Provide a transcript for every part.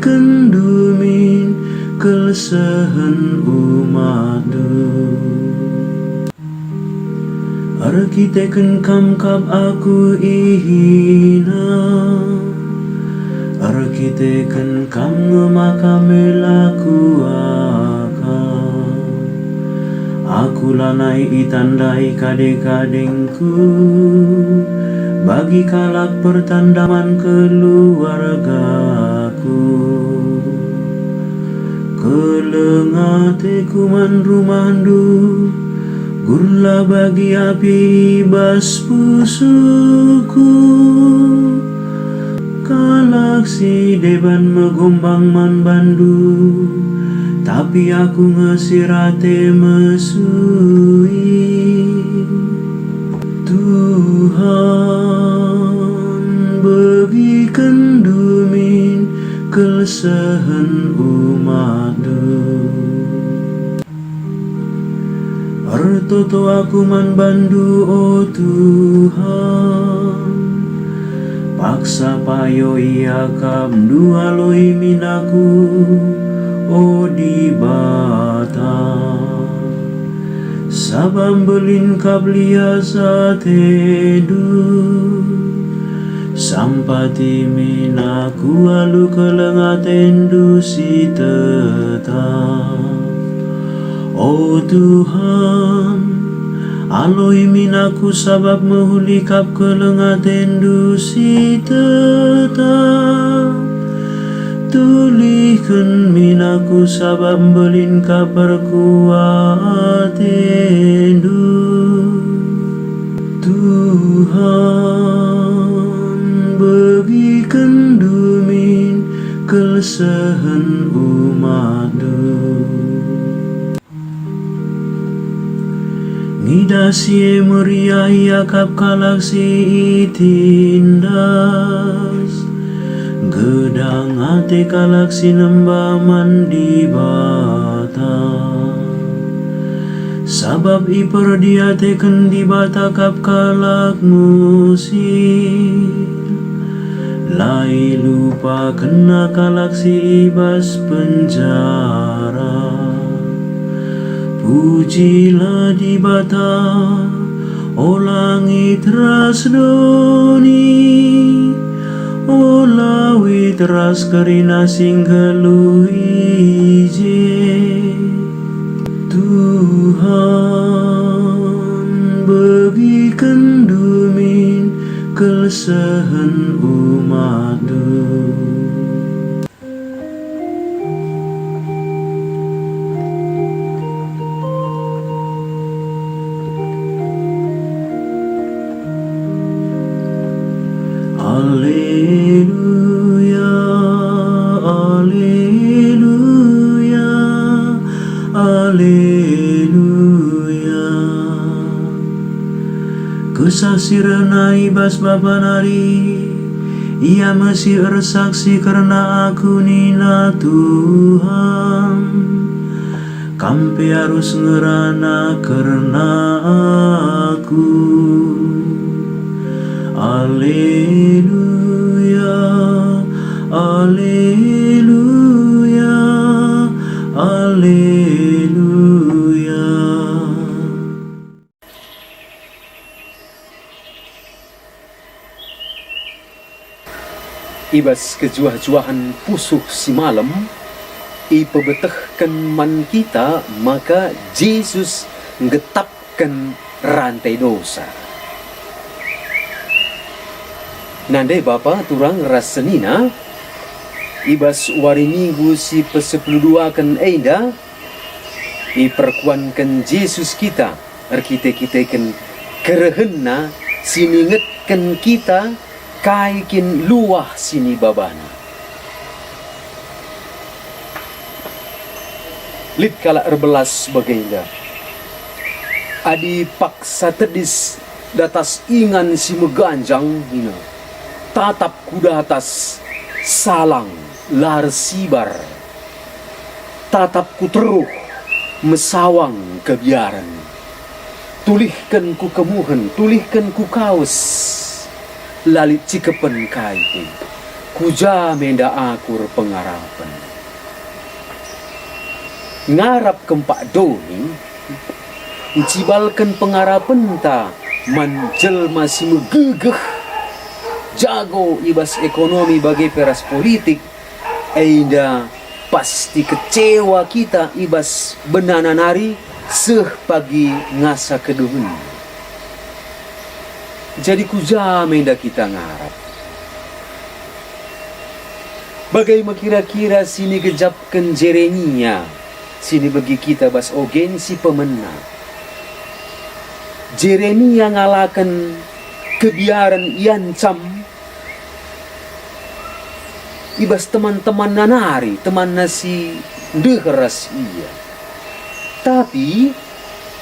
kendumin kelesahan umatdu. Arkiteken kam kap aku ihina, arkiteken kam ngemakame laku aku lanai itandai kadeng-kadengku, bagi kalak pertandaman keluargaku. Kelengate kuman rumandu, gurla bagi api bas pusuku. Kalak si deban megombang man bandu, tapi aku ngesirate mesui. Tuhan bagi kendumin kelesahan umatdu. Artoto aku man bandu oh Tuhan, paksa payo iya kam dua loi minaku oh di bata. Sabam belin kablia satedu, sampati minaku alu kelengatendu si tetap. Oh Tuhan, aloi minaku sabab mehulikap kelengatendu si tetap. Tulihkan minaku sabab belin kaperkuatendu. Tuhan bagi kendumin kelesahan umatdu. Ngidasi meriah yakap kalak si itindas, gedang ate kalak sinembaman di bata. Sabab iperdiateken di bata kap kalak musir, lai lupa kena kalak si ibas penjara. Pujilah di bata, o langit rasdoni, o lawit ras kerina singgalu ije. Tuhan bagi kendumin kelesahan umatdu. Alleluia, alleluia, alleluia. Kesasirna ibas babanari, ia masih bersaksi karena aku nina Tuhan. Kampe harus ngerana karena aku. Alleluia, alleluia, alleluia. Ibas kejuah-juahan pusuh si malam, ipebetehkan man kita, maka Yesus ngetapkan rantai dosa. Nandai Bapa turang rasenina, ibas wari minggu si pesepuluh kan enda, iperkuankan Yesus kita, kita kan kerehenna siningetkan kita kaikin luah sini babana. Lid kala erbelas bagainda, adi paksa tedis datas ingan si meganjang hina, tatap kuda atas salang lar sibar, tatap ku teruh mesawang kebiaran, tulihkan ku kemuhen, tulihkan ku kaos, lalit cikepen kaitin, kuja menda akur pengarapan. Ngarap kempak doni, cibalkan pengarapan ta menjelma si megegeh, jago ibas ekonomi bagi peras politik, ainda pasti kecewa kita ibas benananari seh pagi ngasa keduhun. Jadi kuja menda kita ngarap. Bagaimana kira-kira sini gejapkan Jeremia, sini bagi kita bas ogen si pemenang. Jeremia ngalakan kebiaran iancam ibas teman-teman nanari, teman nasi dekeras iya. Tapi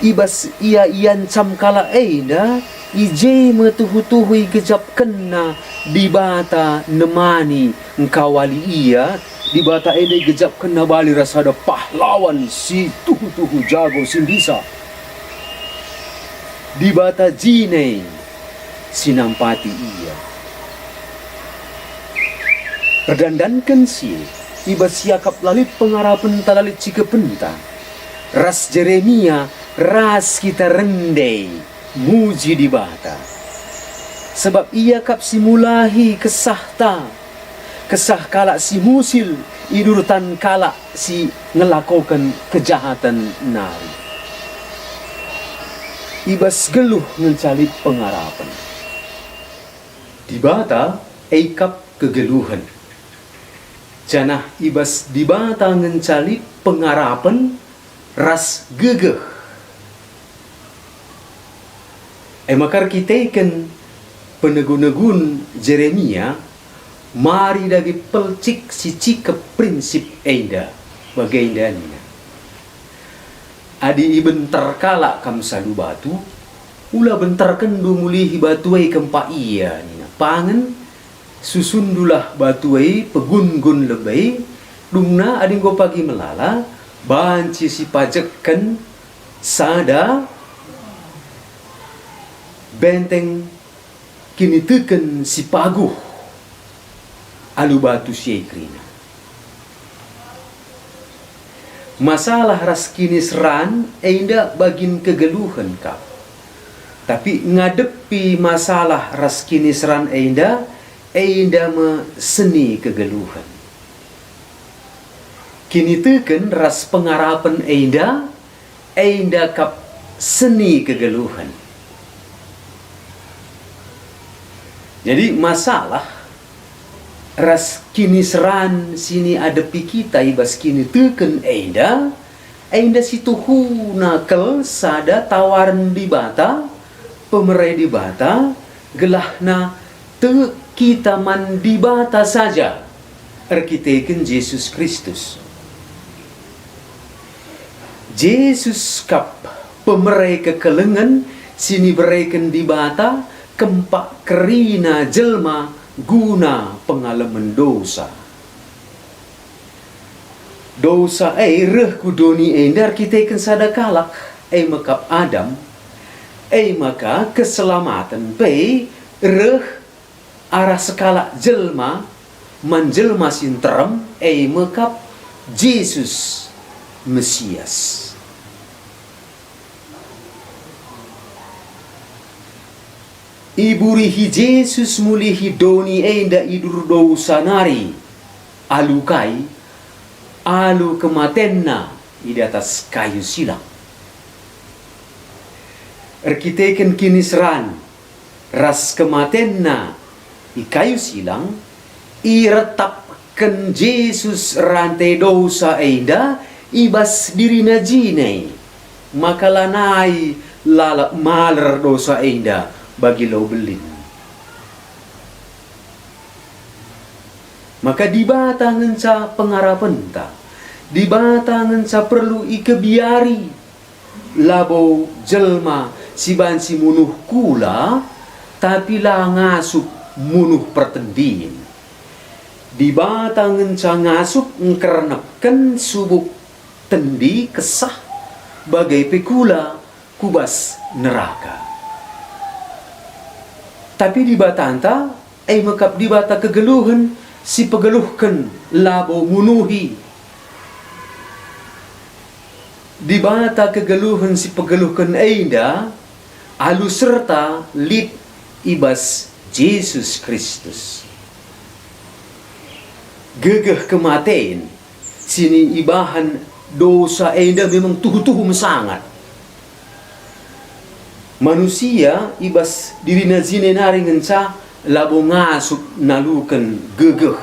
ibas ia iancam kala eda ije metuhu-tuhui gejap kena di bata nemani engkawali ia di bata eda gejap kena bali rasa ada pahlawan si tuhu-tuhu jago sindisa di bata jine sinampati ia perdandankan si ibas siakap lalit pengarapan talalit cikepenta ras Jeremia ras kita rendai muji di bata sebab ia kap simulahi kesah kala si musil idurutan kala si ngelakukan kejahatan nari ibas geluh ngencali pengarapan di bata kap kegeluhan janah ibas di bata ngencali pengarapan ras gegeh makar kita ikan penegun-negun Jeremia mari dari pelcik si cike prinsip enda bagaimana adi bentar kala kam salu batu ula bentar kendu mulihi batuai kempa iya nina pangen susundulah batuai pegun-gun lebay dungna adi go pagi melala banci si pajekken sada benteng kini teken si paguh alu batu syekrina masalah ras kini seran enda bagin kegeluhan kap tapi ngadepi masalah ras kini seran enda me seni kegeluhan kini teken ras pengarapan enda kap seni kegeluhan. Jadi masalah ras kini seran sini adepi kita ibas kini teken enda si tuhu nakel sada tawaran di bata pemerai di bata gelahna te kita man di bata saja arkiteken Yesus Kristus Yesus kap pemerai kekelengan sini bereken di bata kempak kerina jelma guna pengalaman dosa reh kudoni endar kita ikan sadakalak makap Adam maka keselamatan pe reh arah sekala jelma menjelma sinterem makap Yesus Mesias iburihi Yesus mulihi doni enda idur dosa nari alukai alu kematenna di atas kayu silang erkiteken kini seran ras kematenna di kayu silang iretapken Yesus rantai dosa enda ibas dirina jinei maka lanai lalak maler dosa enda bagi lo belin maka di bata ngenca pengarapan ta di bata ngenca perlu ikebiari labo jelma si bansi munuh kula tapi lah ngasup munuh pertendin di bata ngenca ngasup ngkerenepken subuk tendi kesah bagai pekula kubas neraka tapi di bata anta mekap di bata kegeluhan si pegeluhkan labo ngunuhi. Di bata kegeluhan si pegeluhkan enda alu serta lid ibas Yesus Kristus. Gegeh kematian sini ibahan dosa enda memang tuhu-tuhu sangat. Manusia ibas dirina zine naringan sa labo ngasuk nalukan gegeh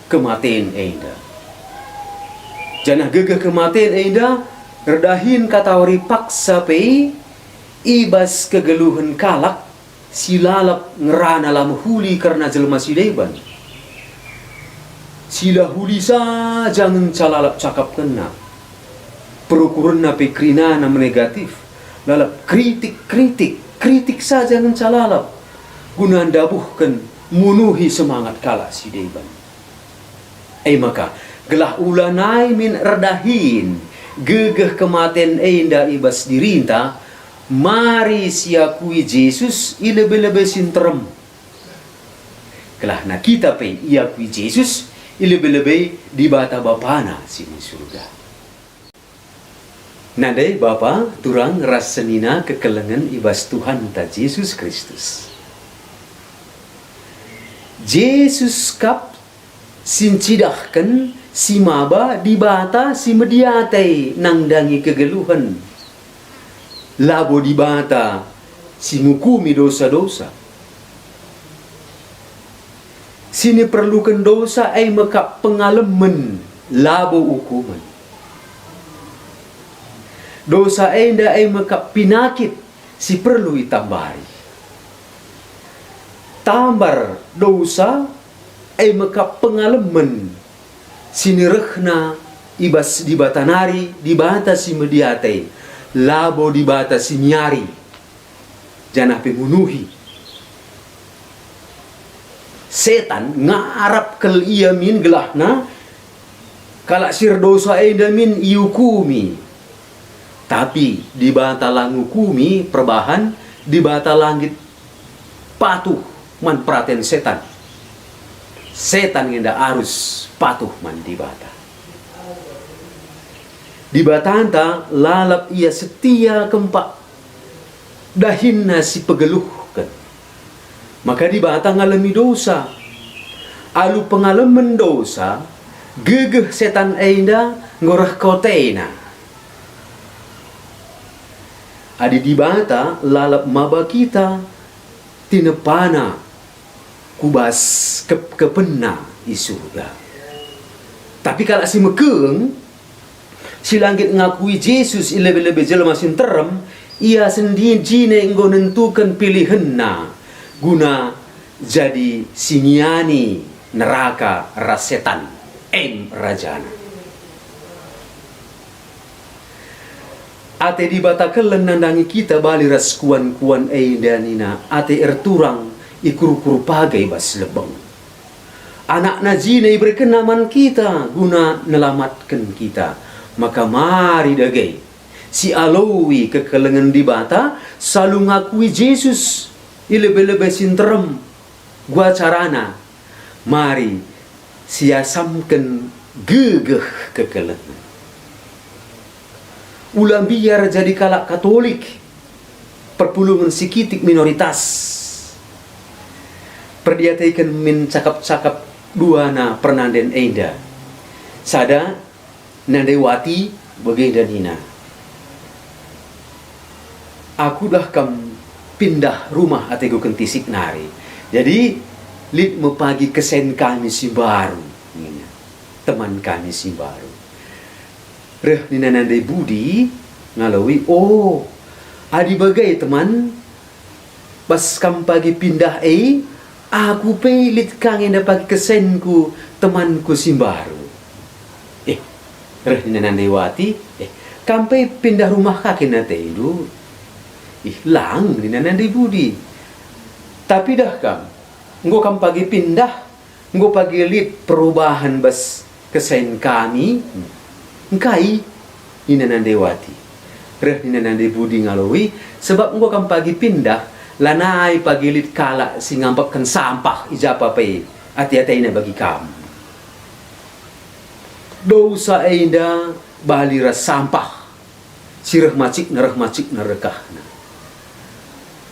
kematian enda. Janah gegeh kematian enda redahin katawari paksa pe ibas kegeluhan kalak silalap ngerana lam huli karena jelma sideban. Sila huli sa jangan calalap cakap kena. Perukuran na pe krina na negatif. Lalap kritik saja jangan calalap. Gunaan dabuhkan munuhi semangat kala sideban. Maka gelah ulanai min redahin gegeh kematian enda ibas dirinta. Mari siakui Yesus ilebe-lebe sinterem. Kelah na kita pe iakui Yesus ilebe-lebe di bata bapana sini surga. Nadai Bapa turang rasenina kekelengan ibas Tuhan ta Yesus Kristus. Yesus kap sincidahkan si maba di bata si mediate nangdangi kegeluhan. Labo di bata si ngukumi dosa-dosa. Sini perlukan dosa ay maka pengalaman labo hukuman. Dosa enda ay maka pinakit si perlu itambari. Tambar dosa ay maka pengalaman sinirehna ibas di batanari di bata si mediate labo di bata si nyari janah pemunuhi. Setan ngarap kel iya min gelahna kalak sir dosa enda min iukumi. Tapi di bata langukumi perbahan di bata langit patuh man praten setan. Setan ngenda arus patuh man di bata. Di batanta lalap ia setia kempak dahinna si pegeluhkan. Maka di bata ngalami dosa. Alu pengalaman dosa gegeh setan enda ngorah kotena. Adi di bata lalap maba kita tinepana kubas kepena di surga. Tapi kalau si mekeng si langit ngakui Yesus ilebe-lebe jelema sinterem, ia sendiri jine enggo nentukan pilihanna guna jadi siniani neraka rasetan rajana. Ate di batakelen nandangi kita bali ras kuan-kuan danina ate erturang ikuru-kuru pagai bas lebeng. Anak najine berkenaman kita guna nelamatkan kita. Maka mari dagai si alawi kekelengan di bata selalu ngakui Yesus ilebe-lebe sinterem gua carana. Mari siasamkan gegeh kekelengan. Ulang biar jadi kalak Katolik perpulungan sikitik minoritas. Perdiataikan min cakap-cakap duana pernanden enda. Sada Nandewati bagai danina. Aku dah kam pindah rumah atego kentisik nari. Jadi lid mepagi kesen kami si baru. Teman kami si baru. Reh nina nandai budi ngalawi. Oh, adi bagai teman. Pas kam pagi pindah aku pe lid kangen pagi kesenku temanku si baru. Reh Ninanandewati, kampai pindah rumah kaki nate itu, lang Ninanandai budi. Tapi dah kam, nggo kam pagi pindah, nggo pagi lihat perubahan bas kesain kami, ngkai Ninanandewati. Reh Ninanandai budi ngalawi, sebab nggo kam pagi pindah, lanai pagi lihat kala si ngampakkan sampah ijapa pe, hati-hati bagi kam. dosa enda bali ras sampah sirah macik narekah.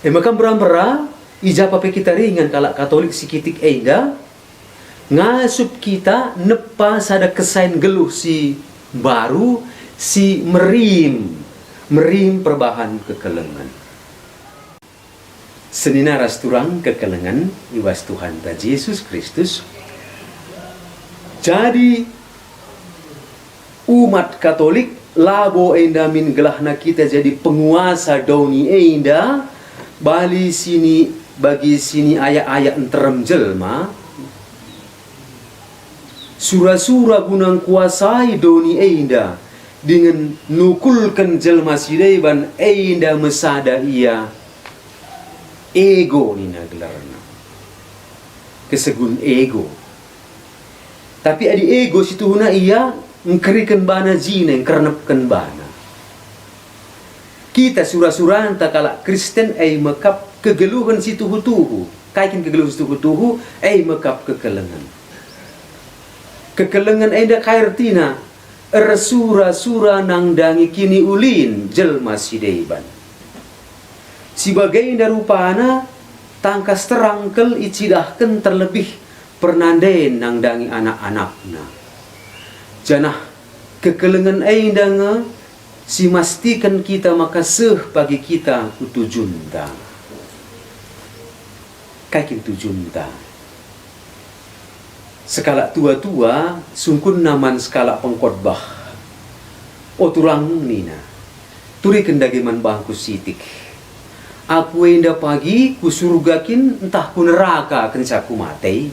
Makam berambara ija pape kita ringan kalak Katolik sikitik enda ngasup kita nepa sada kesain geluh si baru si merim perbahan kekelengan. Senina ras turang kekelengan iwas Tuhan ta Yesus Kristus. Jadi umat Katolik labo enda min gelahna kita jadi penguasa doni enda bagi sini ayat-ayat enterem jelma sura-sura gunang kuasai doni enda dengan nukulkan jelma sideban enda mesada ia ego nina gelarna kesegun ego tapi adi ego situ huna ia ngkerikan bana zina ngkernepkan bana kita surah-surah anta kalak Kristen mekap kegeluhan situ hutuhu kaikin kegeluhan situ hutuhu mekap kekelengan enda kairtina sura-sura nang dangi kini ulin jelma sideiban sebagai darupana tangkas terangkel icidahkan terlebih pernandain nang dangi anak-anakna janah kekelengan enda si mastikan kita maka seh bagi kita kutujunta kaikin tujunta skala tua-tua sungkun naman skala pengkhotbah turang nina turi kendagiman bangku sitik aku enda pagi kusurgakin entah ku neraka kencaku matei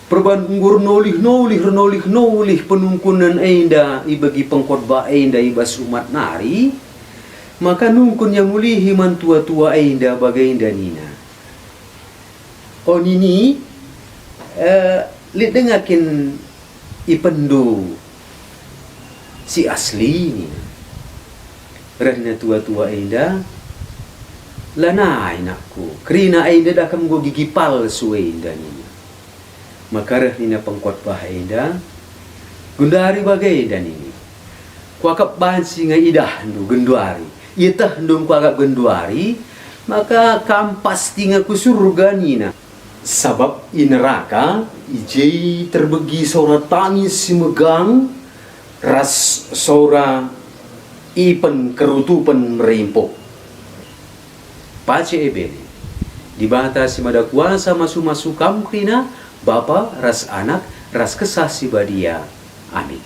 perban nggur nolih penungkunan enda ibagi pengkhotbah enda ibas umat nari maka nungkun yang mulihi man tua-tua enda bagai enda nina nini lid dengakin ipendu si asli ni rehna tua-tua enda lanai nakku kerina enda dah kam go gigi palsu enda ni maka rehnina pengkhotbah enda gundari bagai enda ni kuakap bahan singa idah ndu genduari itah ndung kuakap genduari maka kampas tinga ku surga nina sabab ineraka ijei terbegi sora tangis si megang ras sora ipen kerutupan merimpok pace ebeli dibatasi mada kuasa masu-masu kam krina bapa ras anak ras kesah si badia amin.